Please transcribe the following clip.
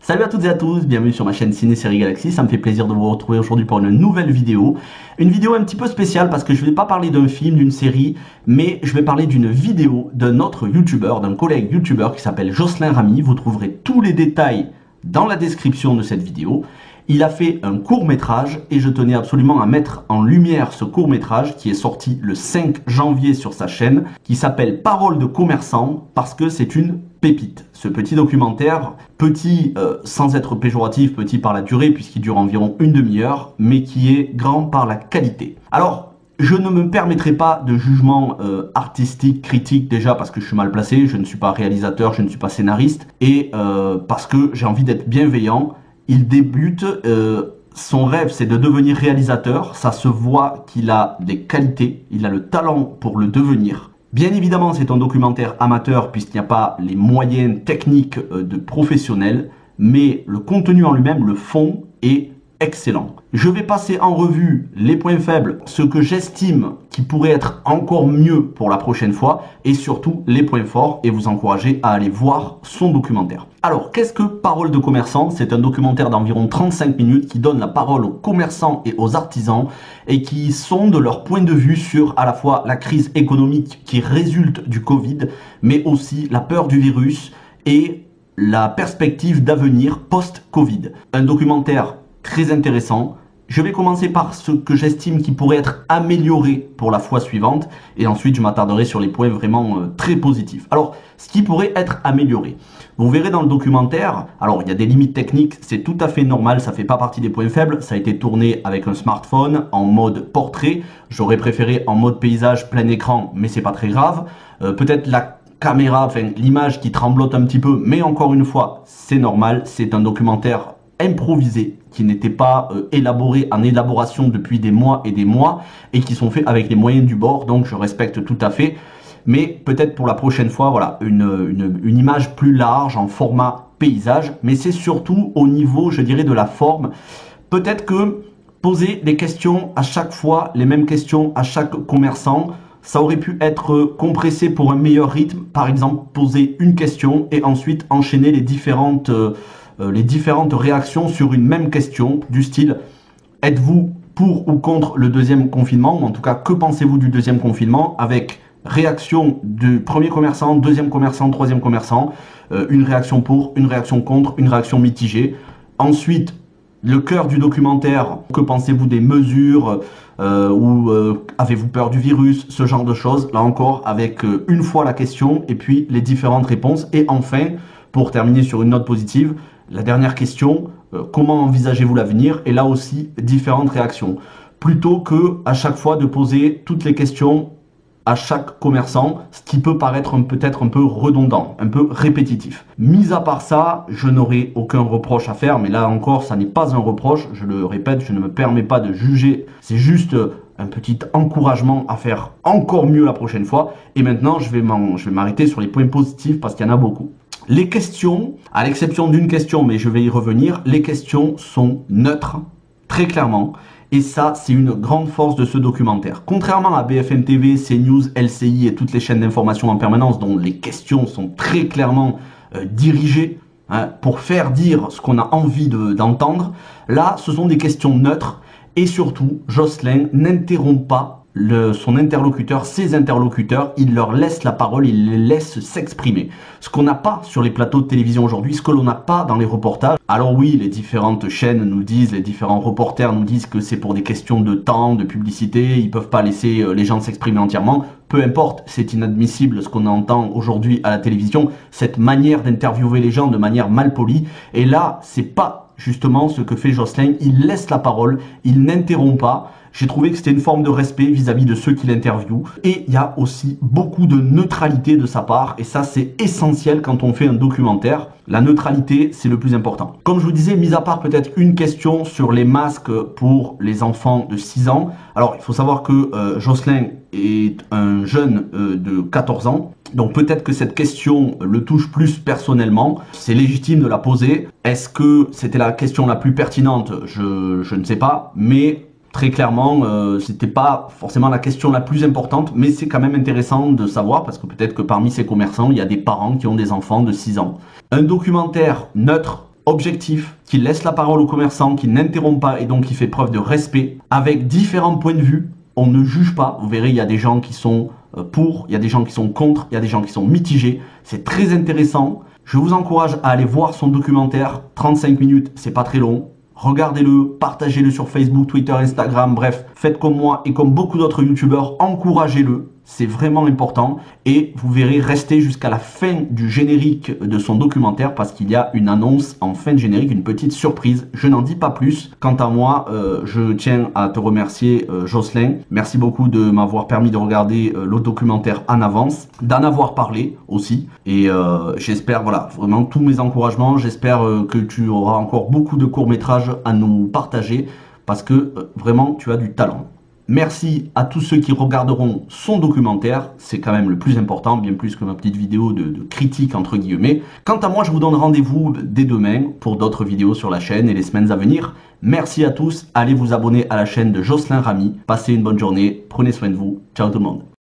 Salut à toutes et à tous, bienvenue sur ma chaîne Ciné Série Galaxy, ça me fait plaisir de vous retrouver aujourd'hui pour une nouvelle vidéo. Une vidéo un petit peu spéciale parce que je ne vais pas parler d'un film, d'une série, mais je vais parler d'une vidéo d'un autre youtubeur, d'un collègue youtubeur qui s'appelle Jocelyn Ramy. Vous trouverez tous les détails dans la description de cette vidéo. Il a fait un court-métrage et je tenais absolument à mettre en lumière ce court-métrage qui est sorti le 5 janvier sur sa chaîne, qui s'appelle Paroles de commerçant parce que c'est une pépite. Ce petit documentaire, petit sans être péjoratif, petit par la durée puisqu'il dure environ une demi-heure, mais qui est grand par la qualité. Alors, je ne me permettrai pas de jugement artistique, critique déjà parce que je suis mal placé, je ne suis pas réalisateur, je ne suis pas scénariste et parce que j'ai envie d'être bienveillant. Il débute, son rêve c'est de devenir réalisateur, ça se voit qu'il a des qualités, il a le talent pour le devenir. Bien évidemment c'est un documentaire amateur puisqu'il n'y a pas les moyens techniques de professionnels, mais le contenu en lui-même, le fond est excellent. Je vais passer en revue les points faibles, ce que j'estime qui pourrait être encore mieux pour la prochaine fois et surtout les points forts et vous encourager à aller voir son documentaire. Alors, qu'est-ce que Paroles de commerçant? C'est un documentaire d'environ 35 minutes qui donne la parole aux commerçants et aux artisans et qui sondent leur point de vue sur à la fois la crise économique qui résulte du Covid, mais aussi la peur du virus et la perspective d'avenir post-Covid. Un documentaire très intéressant. Je vais commencer par ce que j'estime qui pourrait être amélioré pour la fois suivante et ensuite je m'attarderai sur les points vraiment très positifs. Alors, ce qui pourrait être amélioré. Vous verrez dans le documentaire, alors il y a des limites techniques, c'est tout à fait normal, ça fait pas partie des points faibles, ça a été tourné avec un smartphone en mode portrait, j'aurais préféré en mode paysage plein écran, mais c'est pas très grave. Peut-être la caméra, enfin l'image qui tremblote un petit peu, mais encore une fois, c'est normal, c'est un documentaire improvisés, qui n'étaient pas élaborés en élaboration depuis des mois et qui sont faits avec les moyens du bord, donc je respecte tout à fait. Mais peut-être pour la prochaine fois, voilà, une image plus large en format paysage, mais c'est surtout au niveau, je dirais, de la forme. Peut-être que poser les questions à chaque fois, les mêmes questions à chaque commerçant, ça aurait pu être compressé pour un meilleur rythme. Par exemple, poser une question et ensuite enchaîner les différentes réactions sur une même question du style « Êtes-vous pour ou contre le deuxième confinement ?» ou en tout cas « Que pensez-vous du deuxième confinement ?» avec réaction du premier commerçant, deuxième commerçant, troisième commerçant, une réaction pour, une réaction contre, une réaction mitigée. Ensuite, le cœur du documentaire, que pensez-vous des mesures ou avez-vous peur du virus, ce genre de choses. Là encore, avec une fois la question et puis les différentes réponses. Et enfin, pour terminer sur une note positive, la dernière question, comment envisagez-vous l'avenir? Et là aussi, différentes réactions. Plutôt que à chaque fois de poser toutes les questions à chaque commerçant, ce qui peut paraître peut-être un peu redondant, un peu répétitif. Mis à part ça, je n'aurai aucun reproche à faire, mais là encore, ça n'est pas un reproche, je le répète, je ne me permets pas de juger, c'est juste un petit encouragement à faire encore mieux la prochaine fois. Et maintenant, je vais m'arrêter sur les points positifs parce qu'il y en a beaucoup. Les questions, à l'exception d'une question, mais je vais y revenir, les questions sont neutres, très clairement. Et ça, c'est une grande force de ce documentaire. Contrairement à BFM TV, CNews, LCI et toutes les chaînes d'information en permanence dont les questions sont très clairement dirigées pour faire dire ce qu'on a envie d'entendre, là, ce sont des questions neutres. Et surtout, Jocelyn n'interrompt pas son interlocuteur, ses interlocuteurs, il leur laisse la parole, il les laisse s'exprimer. Ce qu'on n'a pas sur les plateaux de télévision aujourd'hui, ce que l'on n'a pas dans les reportages. Alors oui, les différentes chaînes nous disent, les différents reporters nous disent que c'est pour des questions de temps, de publicité, ils peuvent pas laisser les gens s'exprimer entièrement. Peu importe, c'est inadmissible ce qu'on entend aujourd'hui à la télévision, cette manière d'interviewer les gens de manière mal polie. Et là, c'est pas justement ce que fait Jocelyn, il laisse la parole, il n'interrompt pas. J'ai trouvé que c'était une forme de respect vis-à-vis de ceux qui l'interviewent. Et il y a aussi beaucoup de neutralité de sa part. Et ça, c'est essentiel quand on fait un documentaire. La neutralité, c'est le plus important. Comme je vous disais, mis à part peut-être une question sur les masques pour les enfants de 6 ans. Alors, il faut savoir que Jocelyn est un jeune de 14 ans. Donc peut-être que cette question le touche plus personnellement. C'est légitime de la poser. Est-ce que c'était la question la plus pertinente? Je ne sais pas. Mais très clairement, c'était pas forcément la question la plus importante, mais c'est quand même intéressant de savoir parce que peut-être que parmi ces commerçants, il y a des parents qui ont des enfants de 6 ans. Un documentaire neutre, objectif, qui laisse la parole aux commerçants, qui n'interrompt pas et donc qui fait preuve de respect, avec différents points de vue. On ne juge pas. Vous verrez, il y a des gens qui sont pour, il y a des gens qui sont contre, il y a des gens qui sont mitigés. C'est très intéressant. Je vous encourage à aller voir son documentaire. 35 minutes, c'est pas très long. Regardez-le, partagez-le sur Facebook, Twitter, Instagram, bref, faites comme moi et comme beaucoup d'autres youtubeurs, encouragez-le, c'est vraiment important et vous verrez rester jusqu'à la fin du générique de son documentaire parce qu'il y a une annonce en fin de générique, une petite surprise, je n'en dis pas plus. Quant à moi, je tiens à te remercier Jocelyn, merci beaucoup de m'avoir permis de regarder le documentaire en avance, d'en avoir parlé aussi et j'espère, voilà, vraiment tous mes encouragements, j'espère que tu auras encore beaucoup de courts-métrages à nous partager parce que vraiment tu as du talent. Merci à tous ceux qui regarderont son documentaire, c'est quand même le plus important, bien plus que ma petite vidéo de critique entre guillemets. Quant à moi, je vous donne rendez-vous dès demain pour d'autres vidéos sur la chaîne et les semaines à venir. Merci à tous, allez vous abonner à la chaîne de Jocelyn Ramy, passez une bonne journée, prenez soin de vous, ciao tout le monde.